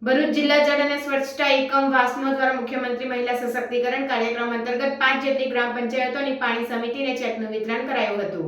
ભરૂચ જિલ્લા જળ અને સ્વચ્છતા એકમ વાસ્મો દ્વારા મુખ્યમંત્રી મહિલા સશક્તિકરણ કાર્યક્રમ અંતર્ગત 5 જેટલી ગ્રામ પંચાયતોની પાણી સમિતિને ચેકનું વિતરણ કરાયું હતું।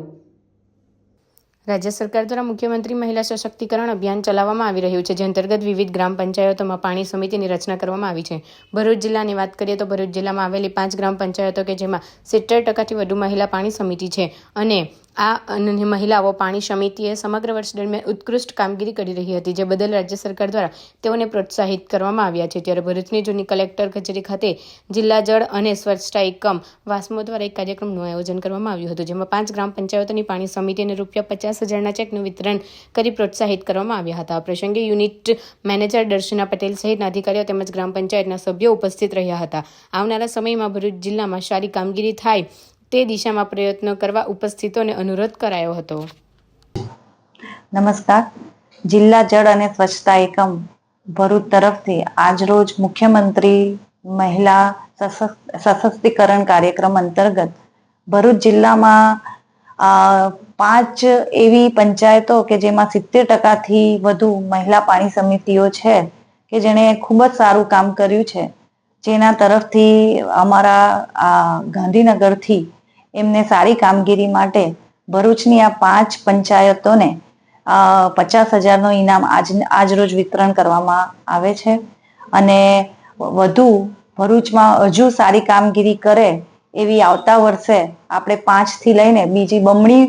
રાજ્ય સરકાર દ્વારા મુખ્યમંત્રી મહિલા સશક્તિકરણ અભિયાન ચલાવવામાં આવી રહ્યું છે, જે અંતર્ગત વિવિધ ગ્રામ પંચાયતોમાં પાણી સમિતિની રચના કરવામાં આવી છે। ભરૂચ જિલ્લાની વાત કરીએ તો ભરૂચ જિલ્લામાં આવેલી 5 ગ્રામ પંચાયતો કે જેમાં 70% વધુ મહિલા પાણી સમિતિ છે અને આ મહિલાઓ પાણી સમિતિએ સમગ્ર વર્ષ દરમિયાન ઉત્કૃષ્ટ કામગીરી કરી રહી હતી, જે બદલ રાજ્ય સરકાર દ્વારા તેઓને પ્રોત્સાહિત કરવામાં આવ્યા છે। ત્યારે ભરૂચની જૂની કલેક્ટર કચેરી ખાતે જિલ્લા જળ અને સ્વચ્છતા એકમ વાસ્મો દ્વારા એક કાર્યક્રમનું આયોજન કરવામાં આવ્યું હતું, જેમાં 5 ગ્રામ પંચાયતોની પાણી સમિતિને ₹50,000ના ચેકનું વિતરણ કરી પ્રોત્સાહિત કરવામાં આવ્યા હતા। આ પ્રસંગે યુનિટ મેનેજર દર્શના પટેલ સહિતના અધિકારીઓ તેમજ ગ્રામ પંચાયતના સભ્યો ઉપસ્થિત રહ્યા હતા। આવનારા સમયમાં ભરૂચ જિલ્લામાં સારી કામગીરી થાય તે દિશામાં પ્રયત્નો કરવા ઉપસ્થિતોને અનુરોધ કરાયો હતો। નમસ્કાર, જિલ્લા જળ અને સ્વચ્છતા એકમ ભરૂચ તરફથી આજરોજ મુખ્યમંત્રી મહિલા સશક્તિકરણ કાર્યક્રમ અંતર્ગત ભરૂચ જિલ્લામાં 5 એવી પંચાયતો કે જેમાં 70%થી વધુ મહિલા પાણી સમિતિઓ છે કે જેણે ખૂબ જ સારું કામ કર્યું છે, જેના તરફથી અમારા ગાંધીનગરથી એમને સારી કામગીરી માટે ભરૂચની આ 5 પંચાયતોને 50,000નું ઇનામ આજરોજ વિતરણ કરવામાં આવે છે અને વધુ ભરૂચમાં હજુ સારી કામગીરી કરે એવી આવતા વર્ષે આપણે 5થી લઈને બીજી બમણી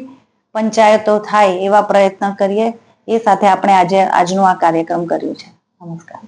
પંચાયતો થાય એવા પ્રયત્ન કરીએ। એ સાથે આપણે આજનો આ કાર્યક્રમ કર્યો છે। નમસ્કાર।